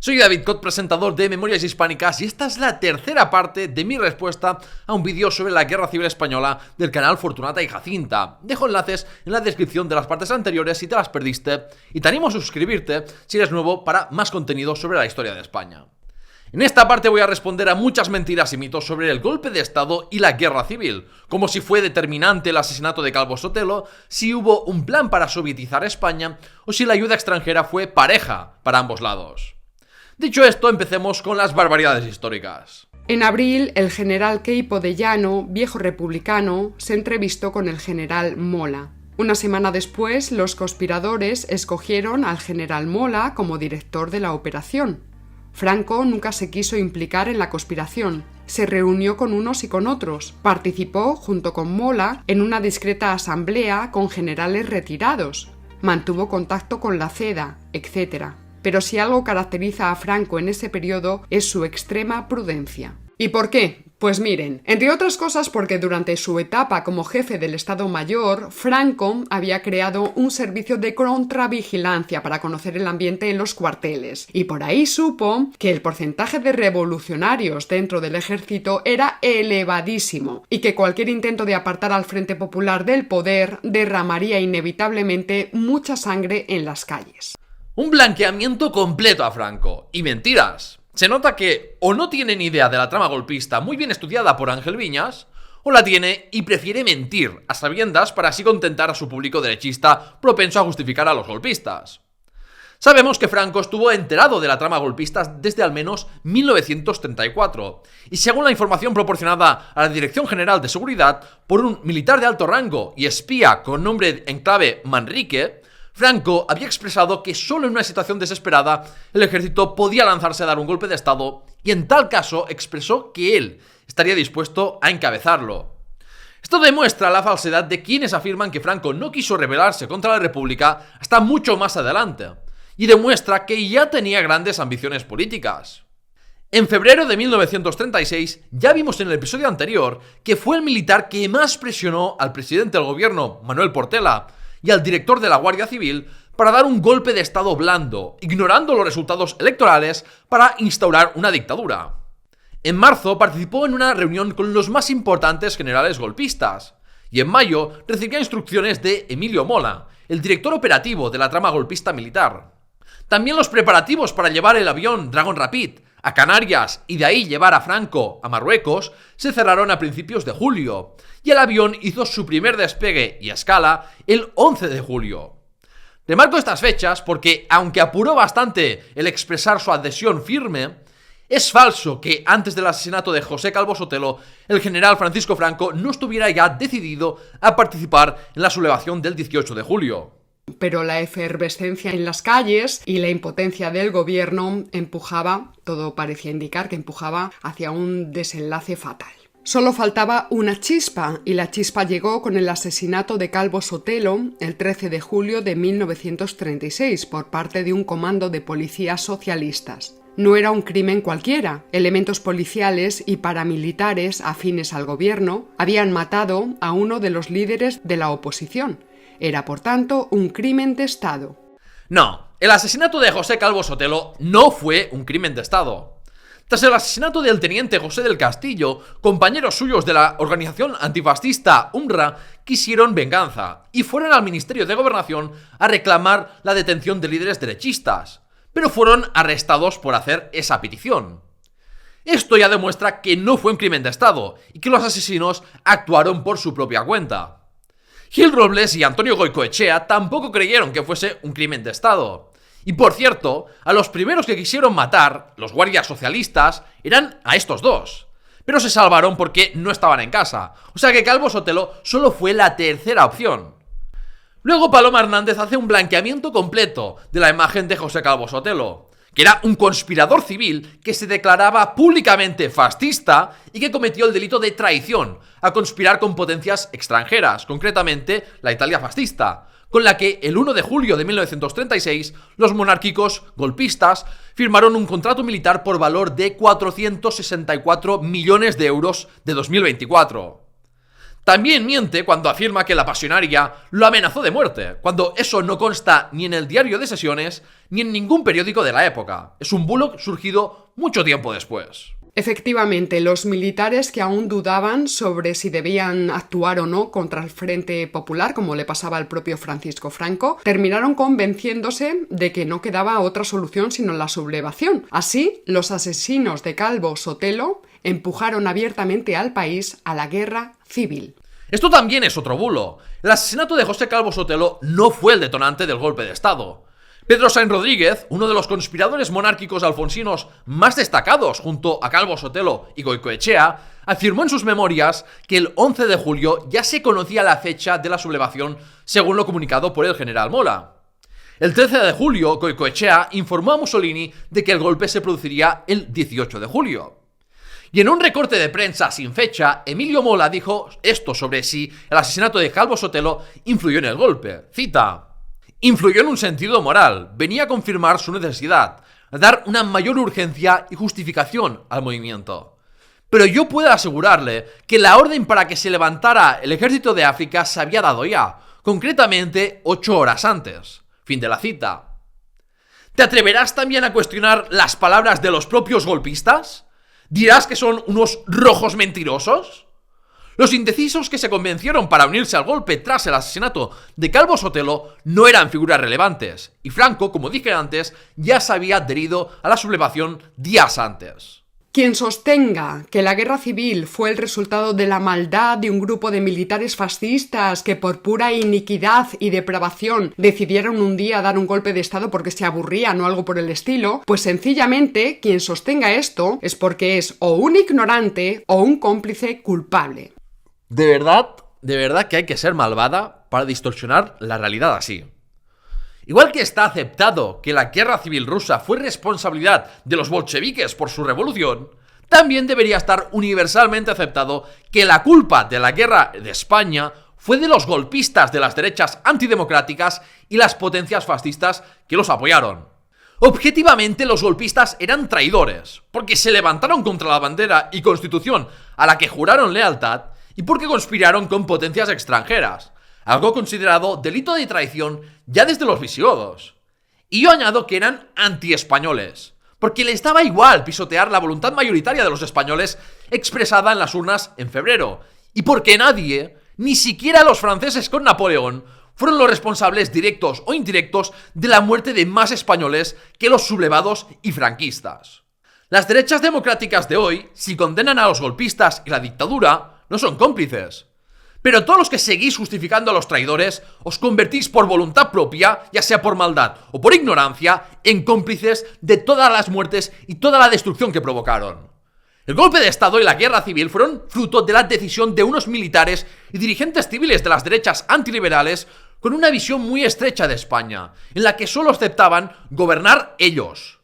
Soy David Cot, presentador de Memorias Hispánicas, y esta es la tercera parte de mi respuesta a un vídeo sobre la Guerra Civil Española del canal Fortunata y Jacinta. Dejo enlaces en la descripción de las partes anteriores si te las perdiste, y te animo a suscribirte si eres nuevo para más contenido sobre la historia de España. En esta parte voy a responder a muchas mentiras y mitos sobre el golpe de estado y la guerra civil, como si fue determinante el asesinato de Calvo Sotelo, si hubo un plan para sovietizar España o si la ayuda extranjera fue pareja para ambos lados. Dicho esto, empecemos con las barbaridades históricas. En abril, el general Queipo de Llano, viejo republicano, se entrevistó con el general Mola. Una semana después, los conspiradores escogieron al general Mola como director de la operación. Franco nunca se quiso implicar en la conspiración. Se reunió con unos y con otros. Participó, junto con Mola, en una discreta asamblea con generales retirados. Mantuvo contacto con la CEDA, etc. Pero si algo caracteriza a Franco en ese periodo es su extrema prudencia. ¿Y por qué? Pues miren, entre otras cosas porque durante su etapa como jefe del Estado Mayor, Franco había creado un servicio de contravigilancia para conocer el ambiente en los cuarteles, y por ahí supo que el porcentaje de revolucionarios dentro del ejército era elevadísimo, y que cualquier intento de apartar al Frente Popular del poder derramaría inevitablemente mucha sangre en las calles. Un blanqueamiento completo a Franco. Y mentiras. Se nota que o no tiene ni idea de la trama golpista muy bien estudiada por Ángel Viñas, o la tiene y prefiere mentir a sabiendas para así contentar a su público derechista propenso a justificar a los golpistas. Sabemos que Franco estuvo enterado de la trama golpista desde al menos 1934, y según la información proporcionada a la Dirección General de Seguridad por un militar de alto rango y espía con nombre en clave Manrique, Franco había expresado que solo en una situación desesperada el ejército podía lanzarse a dar un golpe de estado, y en tal caso expresó que él estaría dispuesto a encabezarlo. Esto demuestra la falsedad de quienes afirman que Franco no quiso rebelarse contra la República hasta mucho más adelante, y demuestra que ya tenía grandes ambiciones políticas. En febrero de 1936, ya vimos en el episodio anterior que fue el militar que más presionó al presidente del gobierno, Manuel Portela, y al director de la Guardia Civil para dar un golpe de estado blando, ignorando los resultados electorales para instaurar una dictadura. En marzo participó en una reunión con los más importantes generales golpistas, y en mayo recibió instrucciones de Emilio Mola, el director operativo de la trama golpista militar. También los preparativos para llevar el avión Dragon Rapid a Canarias y de ahí llevar a Franco a Marruecos se cerraron a principios de julio, y el avión hizo su primer despegue y escala el 11 de julio. Remarco estas fechas porque, aunque apuró bastante el expresar su adhesión firme, es falso que antes del asesinato de José Calvo Sotelo, el general Francisco Franco no estuviera ya decidido a participar en la sublevación del 18 de julio. Pero la efervescencia en las calles y la impotencia del gobierno todo parecía indicar que empujaba hacia un desenlace fatal. Solo faltaba una chispa, y la chispa llegó con el asesinato de Calvo Sotelo el 13 de julio de 1936 por parte de un comando de policías socialistas. No era un crimen cualquiera. Elementos policiales y paramilitares afines al gobierno habían matado a uno de los líderes de la oposición. Era, por tanto, un crimen de Estado. No, el asesinato de José Calvo Sotelo no fue un crimen de Estado. Tras el asesinato del teniente José del Castillo, compañeros suyos de la organización antifascista UNRWA quisieron venganza y fueron al Ministerio de Gobernación a reclamar la detención de líderes derechistas, pero fueron arrestados por hacer esa petición. Esto ya demuestra que no fue un crimen de Estado y que los asesinos actuaron por su propia cuenta. Gil Robles y Antonio Goicoechea tampoco creyeron que fuese un crimen de Estado. Y por cierto, a los primeros que quisieron matar, los guardias socialistas, eran a estos dos. Pero se salvaron porque no estaban en casa. O sea que Calvo Sotelo solo fue la tercera opción. Luego Paloma Hernández hace un blanqueamiento completo de la imagen de José Calvo Sotelo, que era un conspirador civil que se declaraba públicamente fascista y que cometió el delito de traición a conspirar con potencias extranjeras, concretamente la Italia fascista, con la que el 1 de julio de 1936 los monárquicos golpistas firmaron un contrato militar por valor de 464 millones de euros de 2024. También miente cuando afirma que la pasionaria lo amenazó de muerte, cuando eso no consta ni en el diario de sesiones ni en ningún periódico de la época. Es un bulo surgido mucho tiempo después. Efectivamente, los militares que aún dudaban sobre si debían actuar o no contra el Frente Popular, como le pasaba al propio Francisco Franco, terminaron convenciéndose de que no quedaba otra solución sino la sublevación. Así, los asesinos de Calvo Sotelo empujaron abiertamente al país a la guerra civil. Esto también es otro bulo. El asesinato de José Calvo Sotelo no fue el detonante del golpe de Estado. Pedro Sainz Rodríguez, uno de los conspiradores monárquicos alfonsinos más destacados junto a Calvo Sotelo y Goicoechea, afirmó en sus memorias que el 11 de julio ya se conocía la fecha de la sublevación según lo comunicado por el general Mola. El 13 de julio, Goicoechea informó a Mussolini de que el golpe se produciría el 18 de julio. Y en un recorte de prensa sin fecha, Emilio Mola dijo esto sobre si el asesinato de Calvo Sotelo influyó en el golpe. Cita: influyó en un sentido moral, venía a confirmar su necesidad, a dar una mayor urgencia y justificación al movimiento. Pero yo puedo asegurarle que la orden para que se levantara el ejército de África se había dado ya, concretamente 8 horas antes. Fin de la cita. ¿Te atreverás también a cuestionar las palabras de los propios golpistas? ¿Dirás que son unos rojos mentirosos? Los indecisos que se convencieron para unirse al golpe tras el asesinato de Calvo Sotelo no eran figuras relevantes, y Franco, como dije antes, ya se había adherido a la sublevación días antes. Quien sostenga que la guerra civil fue el resultado de la maldad de un grupo de militares fascistas que por pura iniquidad y depravación decidieron un día dar un golpe de estado porque se aburrían o algo por el estilo, pues sencillamente quien sostenga esto es porque es o un ignorante o un cómplice culpable. De verdad que hay que ser malvada para distorsionar la realidad así. Igual que está aceptado que la guerra civil rusa fue responsabilidad de los bolcheviques por su revolución, también debería estar universalmente aceptado que la culpa de la guerra de España fue de los golpistas de las derechas antidemocráticas y las potencias fascistas que los apoyaron. Objetivamente, los golpistas eran traidores, porque se levantaron contra la bandera y constitución a la que juraron lealtad y porque conspiraron con potencias extranjeras, algo considerado delito de traición ya desde los visigodos. Y yo añado que eran anti-españoles, porque les daba igual pisotear la voluntad mayoritaria de los españoles expresada en las urnas en febrero, y porque nadie, ni siquiera los franceses con Napoleón, fueron los responsables directos o indirectos de la muerte de más españoles que los sublevados y franquistas. Las derechas democráticas de hoy, si condenan a los golpistas y la dictadura, no son cómplices. Pero todos los que seguís justificando a los traidores os convertís por voluntad propia, ya sea por maldad o por ignorancia, en cómplices de todas las muertes y toda la destrucción que provocaron. El golpe de Estado y la guerra civil fueron fruto de la decisión de unos militares y dirigentes civiles de las derechas antiliberales con una visión muy estrecha de España, en la que solo aceptaban gobernar ellos.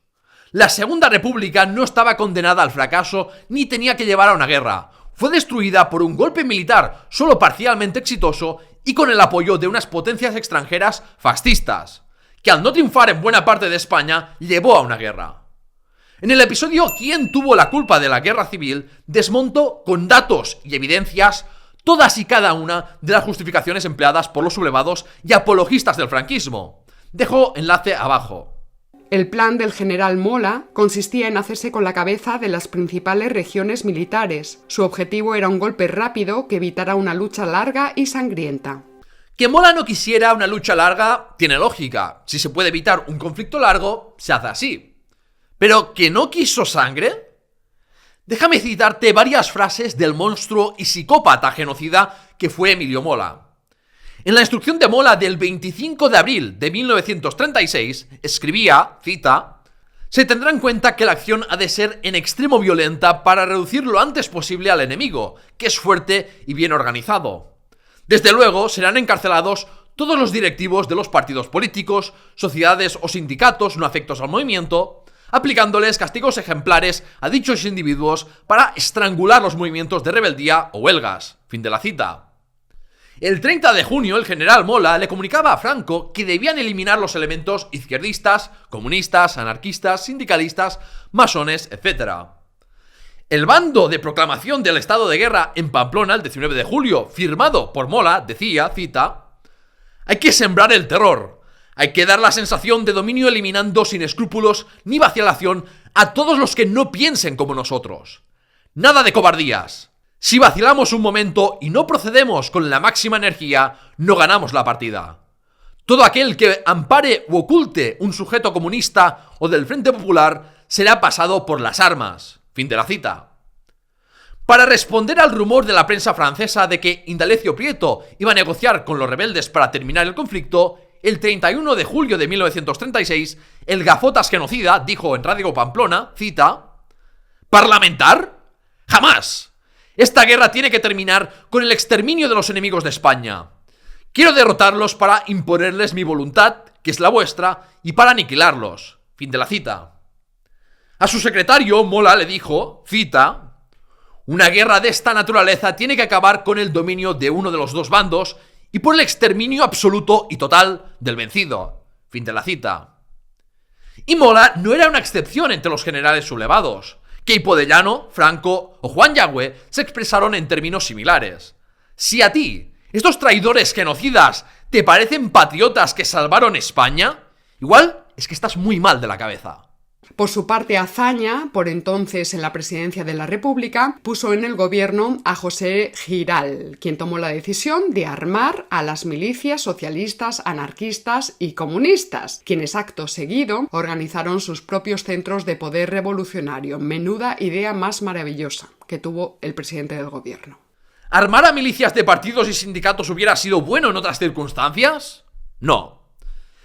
La Segunda República no estaba condenada al fracaso ni tenía que llevar a una guerra. Fue destruida por un golpe militar solo parcialmente exitoso y con el apoyo de unas potencias extranjeras fascistas, que al no triunfar en buena parte de España, llevó a una guerra. En el episodio ¿Quién tuvo la culpa de la guerra civil?, desmonto con datos y evidencias todas y cada una de las justificaciones empleadas por los sublevados y apologistas del franquismo. Dejo enlace abajo. El plan del general Mola consistía en hacerse con la cabeza de las principales regiones militares. Su objetivo era un golpe rápido que evitara una lucha larga y sangrienta. Que Mola no quisiera una lucha larga tiene lógica. Si se puede evitar un conflicto largo, se hace así. ¿Pero que no quiso sangre? Déjame citarte varias frases del monstruo y psicópata genocida que fue Emilio Mola. En la instrucción de Mola del 25 de abril de 1936, escribía, cita: se tendrá en cuenta que la acción ha de ser en extremo violenta para reducir lo antes posible al enemigo, que es fuerte y bien organizado. Desde luego, serán encarcelados todos los directivos de los partidos políticos, sociedades o sindicatos no afectos al movimiento, aplicándoles castigos ejemplares a dichos individuos para estrangular los movimientos de rebeldía o huelgas. Fin de la cita. El 30 de junio, el general Mola le comunicaba a Franco que debían eliminar los elementos izquierdistas, comunistas, anarquistas, sindicalistas, masones, etc. El bando de proclamación del estado de guerra en Pamplona el 19 de julio, firmado por Mola, decía, cita: «Hay que sembrar el terror, hay que dar la sensación de dominio eliminando sin escrúpulos ni vacilación a todos los que no piensen como nosotros. Nada de cobardías. Si vacilamos un momento y no procedemos con la máxima energía, no ganamos la partida. Todo aquel que ampare u oculte un sujeto comunista o del Frente Popular será pasado por las armas». Fin de la cita. Para responder al rumor de la prensa francesa de que Indalecio Prieto iba a negociar con los rebeldes para terminar el conflicto, el 31 de julio de 1936, el gafotas genocida dijo en Radio Pamplona, cita: «¿Parlamentar? ¡Jamás! Esta guerra tiene que terminar con el exterminio de los enemigos de España. Quiero derrotarlos para imponerles mi voluntad, que es la vuestra, y para aniquilarlos». Fin de la cita. A su secretario, Mola, le dijo, cita: «Una guerra de esta naturaleza tiene que acabar con el dominio de uno de los dos bandos y por el exterminio absoluto y total del vencido». Fin de la cita. Y Mola no era una excepción entre los generales sublevados. Queipo de Llano, Franco o Juan Yagüe se expresaron en términos similares. Si a ti estos traidores genocidas te parecen patriotas que salvaron España, igual es que estás muy mal de la cabeza. Por su parte, Azaña, por entonces en la presidencia de la República, puso en el gobierno a José Giral, quien tomó la decisión de armar a las milicias socialistas, anarquistas y comunistas, quienes acto seguido organizaron sus propios centros de poder revolucionario. Menuda idea más maravillosa que tuvo el presidente del gobierno. ¿Armar a milicias de partidos y sindicatos hubiera sido bueno en otras circunstancias? No.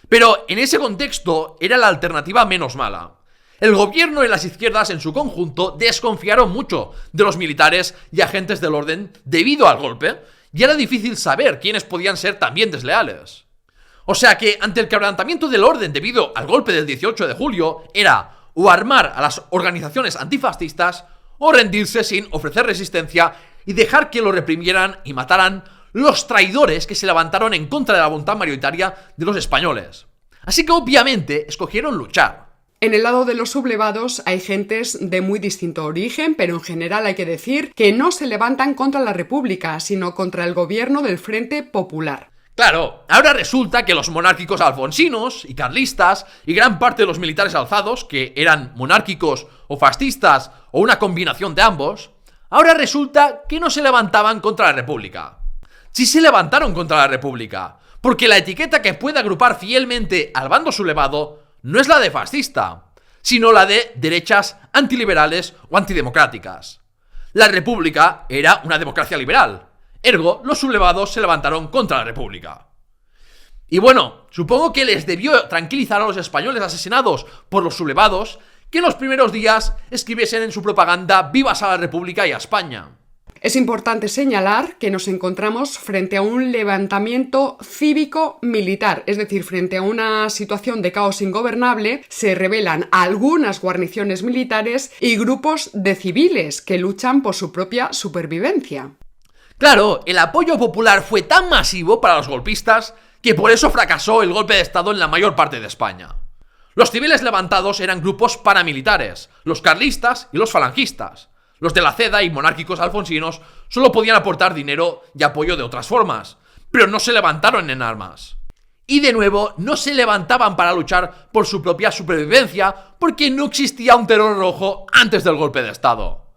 Pero en ese contexto era la alternativa menos mala. El gobierno y las izquierdas en su conjunto desconfiaron mucho de los militares y agentes del orden debido al golpe, y era difícil saber quiénes podían ser también desleales. O sea que ante el quebrantamiento del orden debido al golpe del 18 de julio, era o armar a las organizaciones antifascistas o rendirse sin ofrecer resistencia y dejar que lo reprimieran y mataran los traidores que se levantaron en contra de la voluntad mayoritaria de los españoles. Así que obviamente escogieron luchar. En el lado de los sublevados hay gentes de muy distinto origen, pero en general hay que decir que no se levantan contra la República, sino contra el gobierno del Frente Popular. Claro, ahora resulta que los monárquicos alfonsinos y carlistas y gran parte de los militares alzados, que eran monárquicos o fascistas o una combinación de ambos, ahora resulta que no se levantaban contra la República. Sí se levantaron contra la República, porque la etiqueta que puede agrupar fielmente al bando sublevado no es la de fascista, sino la de derechas antiliberales o antidemocráticas. La República era una democracia liberal, ergo los sublevados se levantaron contra la República. Y bueno, supongo que les debió tranquilizar a los españoles asesinados por los sublevados que en los primeros días escribiesen en su propaganda «Vivas a la República y a España». Es importante señalar que nos encontramos frente a un levantamiento cívico-militar, es decir, frente a una situación de caos ingobernable, se rebelan algunas guarniciones militares y grupos de civiles que luchan por su propia supervivencia. Claro, el apoyo popular fue tan masivo para los golpistas que por eso fracasó el golpe de Estado en la mayor parte de España. Los civiles levantados eran grupos paramilitares, los carlistas y los falangistas. Los de la Ceda y monárquicos alfonsinos solo podían aportar dinero y apoyo de otras formas, pero no se levantaron en armas. Y de nuevo, no se levantaban para luchar por su propia supervivencia porque no existía un terror rojo antes del golpe de Estado.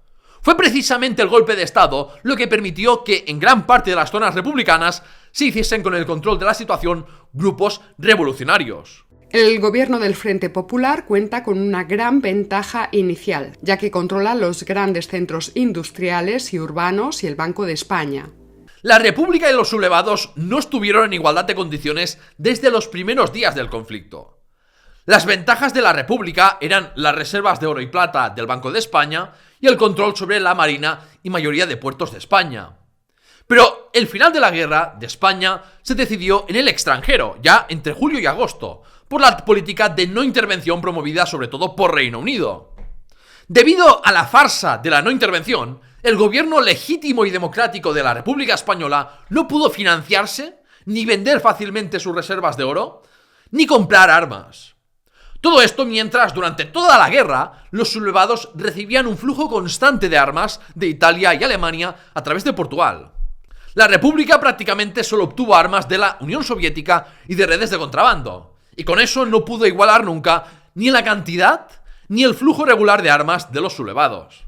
Fue precisamente el golpe de Estado lo que permitió que en gran parte de las zonas republicanas se hiciesen con el control de la situación grupos revolucionarios. El gobierno del Frente Popular cuenta con una gran ventaja inicial, ya que controla los grandes centros industriales y urbanos y el Banco de España. La República y los sublevados no estuvieron en igualdad de condiciones desde los primeros días del conflicto. Las ventajas de la República eran las reservas de oro y plata del Banco de España y el control sobre la marina y mayoría de puertos de España. Pero el final de la guerra de España se decidió en el extranjero, ya entre julio y agosto, por la política de no intervención promovida sobre todo por Reino Unido. Debido a la farsa de la no intervención, el gobierno legítimo y democrático de la República Española no pudo financiarse, ni vender fácilmente sus reservas de oro, ni comprar armas. Todo esto mientras, durante toda la guerra, los sublevados recibían un flujo constante de armas de Italia y Alemania a través de Portugal. La República prácticamente solo obtuvo armas de la Unión Soviética y de redes de contrabando, y con eso no pudo igualar nunca ni la cantidad ni el flujo regular de armas de los sublevados.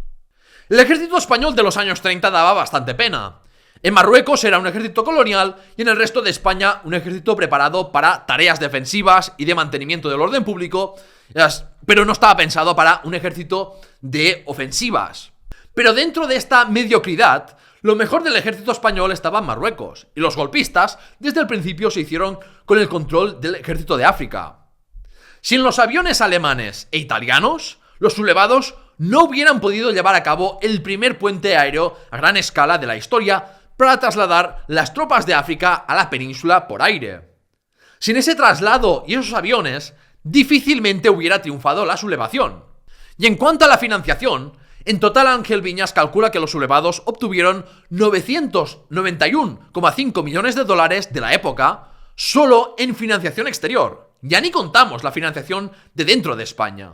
El ejército español de los años 30 daba bastante pena. En Marruecos era un ejército colonial y en el resto de España un ejército preparado para tareas defensivas y de mantenimiento del orden público, pero no estaba pensado para un ejército de ofensivas. Pero dentro de esta mediocridad, lo mejor del ejército español estaba en Marruecos, y los golpistas desde el principio se hicieron con el control del ejército de África. Sin los aviones alemanes e italianos, los sublevados no hubieran podido llevar a cabo el primer puente aéreo a gran escala de la historia para trasladar las tropas de África a la península por aire. Sin ese traslado y esos aviones, difícilmente hubiera triunfado la sublevación. Y en cuanto a la financiación, en total Ángel Viñas calcula que los sublevados obtuvieron 991,5 millones de dólares de la época solo en financiación exterior. Ya ni contamos la financiación de dentro de España.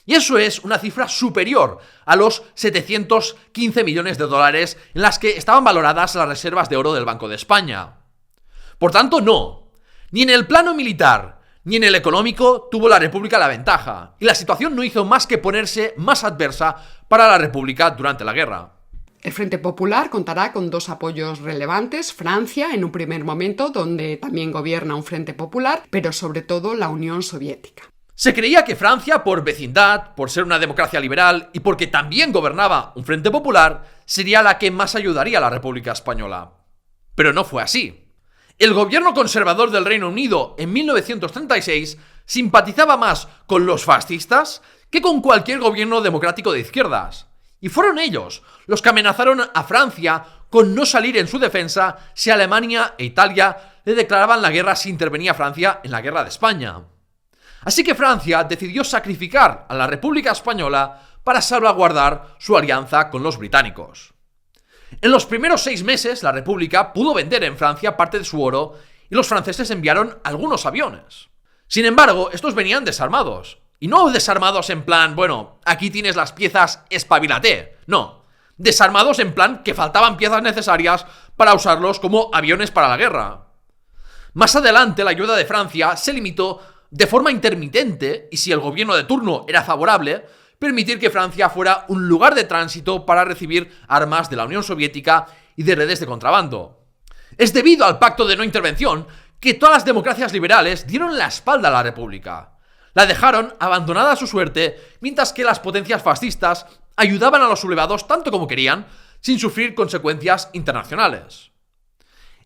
Y eso es una cifra superior a los 715 millones de dólares en las que estaban valoradas las reservas de oro del Banco de España. Por tanto, no. Ni en el plano militar ni en el económico tuvo la República la ventaja, y la situación no hizo más que ponerse más adversa para la República durante la guerra. El Frente Popular contará con dos apoyos relevantes: Francia, en un primer momento, donde también gobierna un Frente Popular, pero sobre todo la Unión Soviética. Se creía que Francia, por vecindad, por ser una democracia liberal y porque también gobernaba un Frente Popular, sería la que más ayudaría a la República Española. Pero no fue así. El gobierno conservador del Reino Unido en 1936 simpatizaba más con los fascistas que con cualquier gobierno democrático de izquierdas. Y fueron ellos los que amenazaron a Francia con no salir en su defensa si Alemania e Italia le declaraban la guerra si intervenía Francia en la guerra de España. Así que Francia decidió sacrificar a la República Española para salvaguardar su alianza con los británicos. En los primeros 6 meses, la República pudo vender en Francia parte de su oro y los franceses enviaron algunos aviones. Sin embargo, estos venían desarmados. Y no desarmados en plan, bueno, aquí tienes las piezas, espabilate. No, desarmados en plan que faltaban piezas necesarias para usarlos como aviones para la guerra. Más adelante, la ayuda de Francia se limitó de forma intermitente, y si el gobierno de turno era favorable, permitir que Francia fuera un lugar de tránsito para recibir armas de la Unión Soviética y de redes de contrabando. Es debido al pacto de no intervención que todas las democracias liberales dieron la espalda a la República. La dejaron abandonada a su suerte, mientras que las potencias fascistas ayudaban a los sublevados tanto como querían, sin sufrir consecuencias internacionales.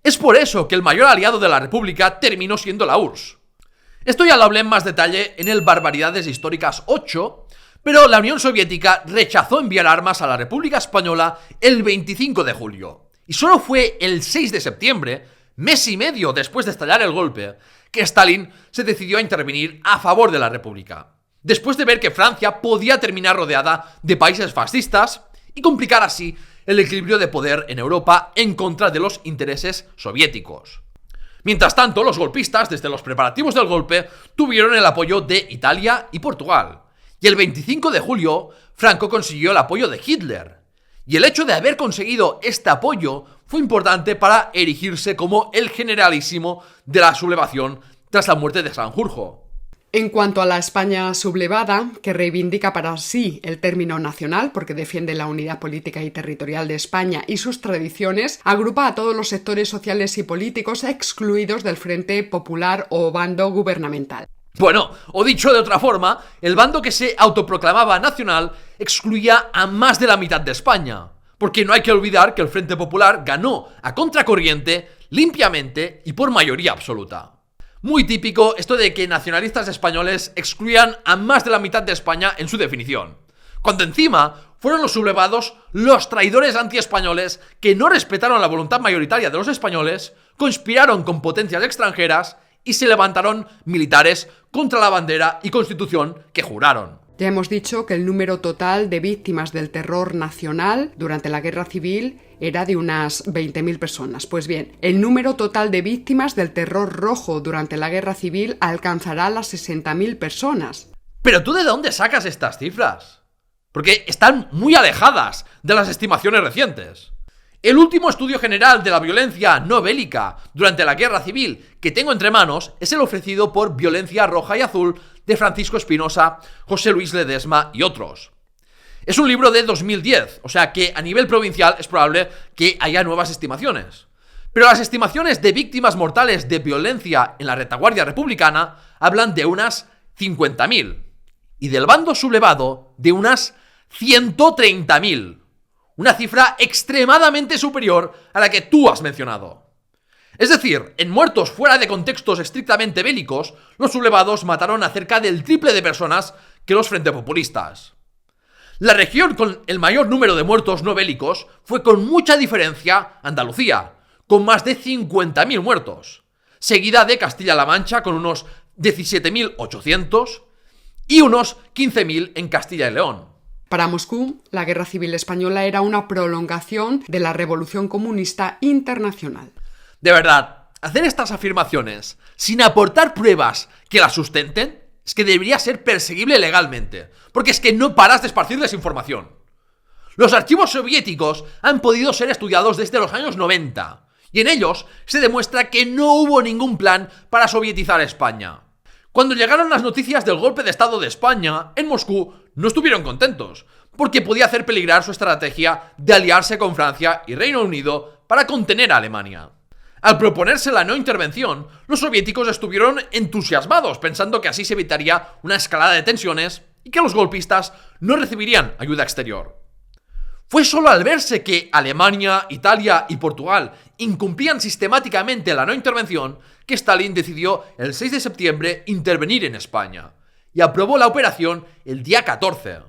Es por eso que el mayor aliado de la República terminó siendo la URSS. Esto ya lo hablé en más detalle en el Barbaridades Históricas 8, pero la Unión Soviética rechazó enviar armas a la República Española el 25 de julio. Y solo fue el 6 de septiembre, mes y medio después de estallar el golpe, que Stalin se decidió a intervenir a favor de la República, después de ver que Francia podía terminar rodeada de países fascistas y complicar así el equilibrio de poder en Europa en contra de los intereses soviéticos. Mientras tanto, los golpistas, desde los preparativos del golpe, tuvieron el apoyo de Italia y Portugal. Y el 25 de julio, Franco consiguió el apoyo de Hitler. Y el hecho de haber conseguido este apoyo fue importante para erigirse como el generalísimo de la sublevación tras la muerte de Sanjurjo. En cuanto a la España sublevada, que reivindica para sí el término nacional porque defiende la unidad política y territorial de España y sus tradiciones, agrupa a todos los sectores sociales y políticos excluidos del Frente Popular o bando gubernamental. Bueno, o dicho de otra forma, el bando que se autoproclamaba nacional excluía a más de la mitad de España. Porque no hay que olvidar que el Frente Popular ganó a contracorriente, limpiamente y por mayoría absoluta. Muy típico esto de que nacionalistas españoles excluían a más de la mitad de España en su definición, cuando encima fueron los sublevados los traidores antiespañoles que no respetaron la voluntad mayoritaria de los españoles, conspiraron con potencias extranjeras y se levantaron militares contra la bandera y constitución que juraron. Ya hemos dicho que el número total de víctimas del terror nacional durante la Guerra Civil era de unas 20.000 personas. Pues bien, el número total de víctimas del terror rojo durante la Guerra Civil alcanzará las 60.000 personas. Pero ¿tú de dónde sacas estas cifras? Porque están muy alejadas de las estimaciones recientes. El último estudio general de la violencia no bélica durante la Guerra Civil que tengo entre manos es el ofrecido por Violencia Roja y Azul de Francisco Espinosa, José Luis Ledesma y otros. Es un libro de 2010, o sea que a nivel provincial es probable que haya nuevas estimaciones. Pero las estimaciones de víctimas mortales de violencia en la retaguardia republicana hablan de unas 50.000 y del bando sublevado de unas 130.000. Una cifra extremadamente superior a la que tú has mencionado. Es decir, en muertos fuera de contextos estrictamente bélicos, los sublevados mataron a cerca del triple de personas que los frentepopulistas. La región con el mayor número de muertos no bélicos fue con mucha diferencia Andalucía, con más de 50.000 muertos, seguida de Castilla-La Mancha con unos 17.800 y unos 15.000 en Castilla y León. Para Moscú, la Guerra Civil Española era una prolongación de la Revolución Comunista Internacional. De verdad, hacer estas afirmaciones sin aportar pruebas que las sustenten es que debería ser perseguible legalmente, porque es que no paras de esparcir desinformación. Los archivos soviéticos han podido ser estudiados desde los años 90, y en ellos se demuestra que no hubo ningún plan para sovietizar España. Cuando llegaron las noticias del golpe de Estado de España, en Moscú no estuvieron contentos, porque podía hacer peligrar su estrategia de aliarse con Francia y Reino Unido para contener a Alemania. Al proponerse la no intervención, los soviéticos estuvieron entusiasmados, pensando que así se evitaría una escalada de tensiones y que los golpistas no recibirían ayuda exterior. Fue solo al verse que Alemania, Italia y Portugal incumplían sistemáticamente la no intervención que Stalin decidió el 6 de septiembre intervenir en España y aprobó la operación el día 14.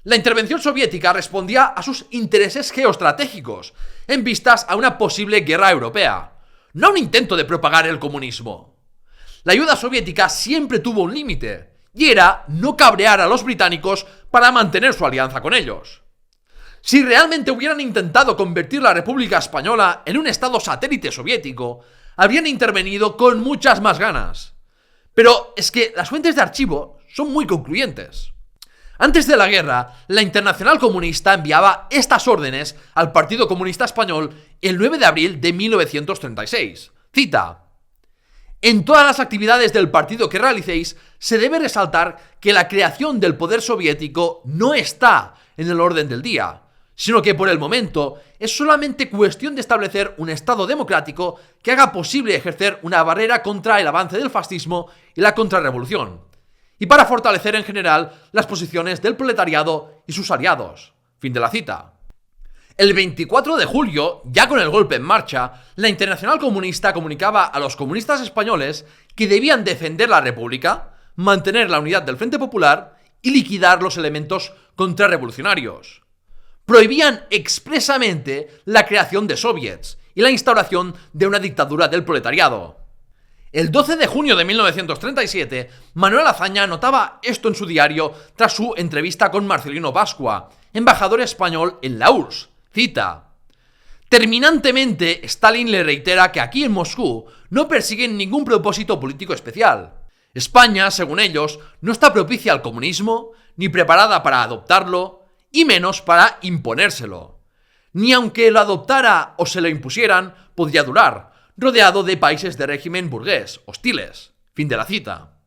La intervención soviética respondía a sus intereses geoestratégicos en vistas a una posible guerra europea, no a un intento de propagar el comunismo. La ayuda soviética siempre tuvo un límite, y era no cabrear a los británicos para mantener su alianza con ellos. Si realmente hubieran intentado convertir la República Española en un estado satélite soviético, habrían intervenido con muchas más ganas. Pero es que las fuentes de archivo son muy concluyentes. Antes de la guerra, la Internacional Comunista enviaba estas órdenes al Partido Comunista Español el 9 de abril de 1936. Cita: en todas las actividades del partido que realicéis, se debe resaltar que la creación del poder soviético no está en el orden del día, sino que por el momento es solamente cuestión de establecer un Estado democrático que haga posible ejercer una barrera contra el avance del fascismo y la contrarrevolución, y para fortalecer en general las posiciones del proletariado y sus aliados. Fin de la cita. El 24 de julio, ya con el golpe en marcha, la Internacional Comunista comunicaba a los comunistas españoles que debían defender la República, mantener la unidad del Frente Popular y liquidar los elementos contrarrevolucionarios. Prohibían expresamente la creación de soviets y la instauración de una dictadura del proletariado. El 12 de junio de 1937, Manuel Azaña notaba esto en su diario tras su entrevista con Marcelino Pascua, embajador español en la URSS. Cita: terminantemente, Stalin le reitera que aquí en Moscú no persiguen ningún propósito político especial. España, según ellos, no está propicia al comunismo, ni preparada para adoptarlo, y menos para imponérselo. Ni aunque lo adoptara o se lo impusieran, podría durar, rodeado de países de régimen burgués, hostiles. Fin de la cita.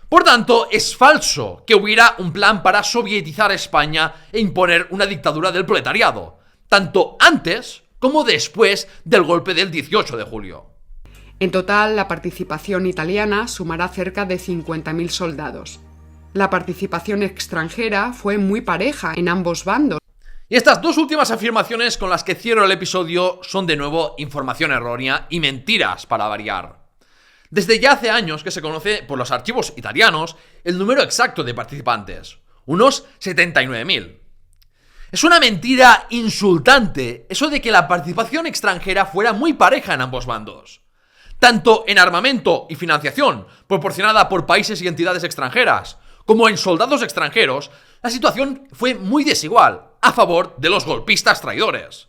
Por tanto, es falso que hubiera un plan para sovietizar España e imponer una dictadura del proletariado, tanto antes como después del golpe del 18 de julio. En total, la participación italiana sumará cerca de 50.000 soldados. La participación extranjera fue muy pareja en ambos bandos. Y estas dos últimas afirmaciones con las que cierro el episodio son de nuevo información errónea y mentiras para variar. Desde ya hace años que se conoce por los archivos italianos el número exacto de participantes, unos 79.000. Es una mentira insultante eso de que la participación extranjera fuera muy pareja en ambos bandos. Tanto en armamento y financiación proporcionada por países y entidades extranjeras, como en soldados extranjeros, la situación fue muy desigual, a favor de los golpistas traidores.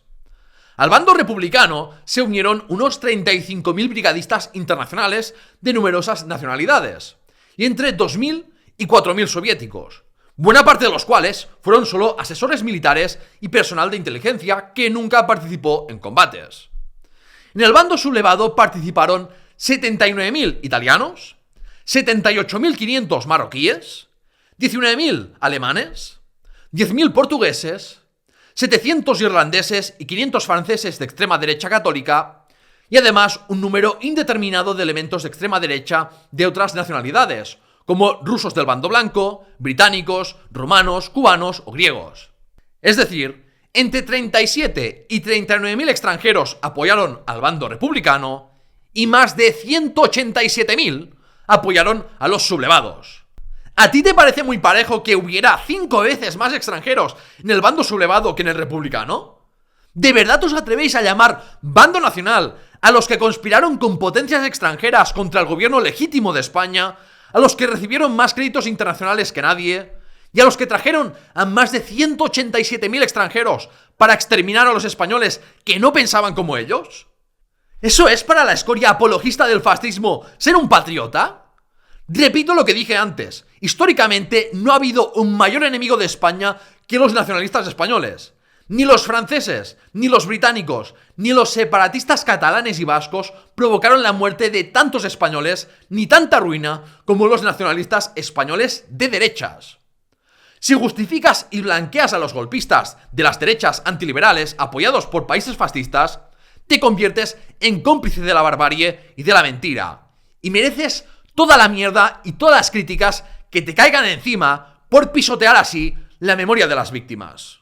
Al bando republicano se unieron unos 35.000 brigadistas internacionales de numerosas nacionalidades, y entre 2.000 y 4.000 soviéticos, buena parte de los cuales fueron solo asesores militares y personal de inteligencia que nunca participó en combates. En el bando sublevado participaron 79.000 italianos, 78.500 marroquíes, 19.000 alemanes, 10.000 portugueses, 700 irlandeses y 500 franceses de extrema derecha católica, y además un número indeterminado de elementos de extrema derecha de otras nacionalidades, como rusos del bando blanco, británicos, romanos, cubanos o griegos. Es decir, entre 37 y 39.000 extranjeros apoyaron al bando republicano y más de 187.000 apoyaron a los sublevados. ¿A ti te parece muy parejo que hubiera 5 veces más extranjeros en el bando sublevado que en el republicano? ¿De verdad os atrevéis a llamar bando nacional a los que conspiraron con potencias extranjeras contra el gobierno legítimo de España, a los que recibieron más créditos internacionales que nadie, y a los que trajeron a más de 187.000 extranjeros para exterminar a los españoles que no pensaban como ellos? ¿Eso es para la escoria apologista del fascismo ser un patriota? Repito lo que dije antes, históricamente no ha habido un mayor enemigo de España que los nacionalistas españoles. Ni los franceses, ni los británicos, ni los separatistas catalanes y vascos provocaron la muerte de tantos españoles, ni tanta ruina como los nacionalistas españoles de derechas. Si justificas y blanqueas a los golpistas de las derechas antiliberales apoyados por países fascistas, te conviertes en cómplice de la barbarie y de la mentira, y mereces toda la mierda y todas las críticas que te caigan encima por pisotear así la memoria de las víctimas.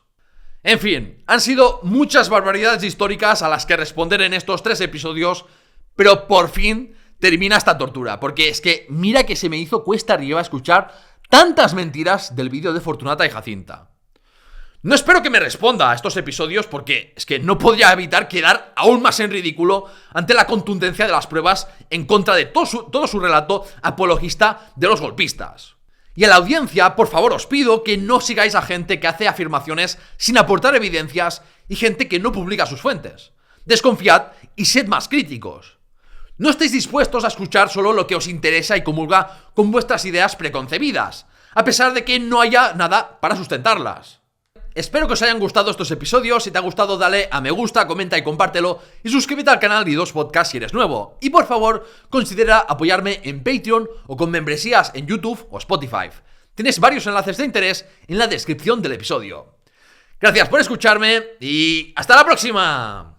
En fin, han sido muchas barbaridades históricas a las que responder en estos 3 episodios, pero por fin termina esta tortura, porque es que mira que se me hizo cuesta arriba escuchar tantas mentiras del vídeo de Fortunata y Jacinta. No espero que me responda a estos episodios porque es que no podría evitar quedar aún más en ridículo ante la contundencia de las pruebas en contra de todo su relato apologista de los golpistas. Y a la audiencia, por favor, os pido que no sigáis a gente que hace afirmaciones sin aportar evidencias y gente que no publica sus fuentes. Desconfiad y sed más críticos. No estéis dispuestos a escuchar solo lo que os interesa y comulga con vuestras ideas preconcebidas, a pesar de que no haya nada para sustentarlas. Espero que os hayan gustado estos episodios. Si te ha gustado, dale a me gusta, comenta y compártelo. Y suscríbete al canal Lidos Podcast si eres nuevo. Y por favor, considera apoyarme en Patreon o con membresías en YouTube o Spotify. Tienes varios enlaces de interés en la descripción del episodio. Gracias por escucharme y ¡hasta la próxima!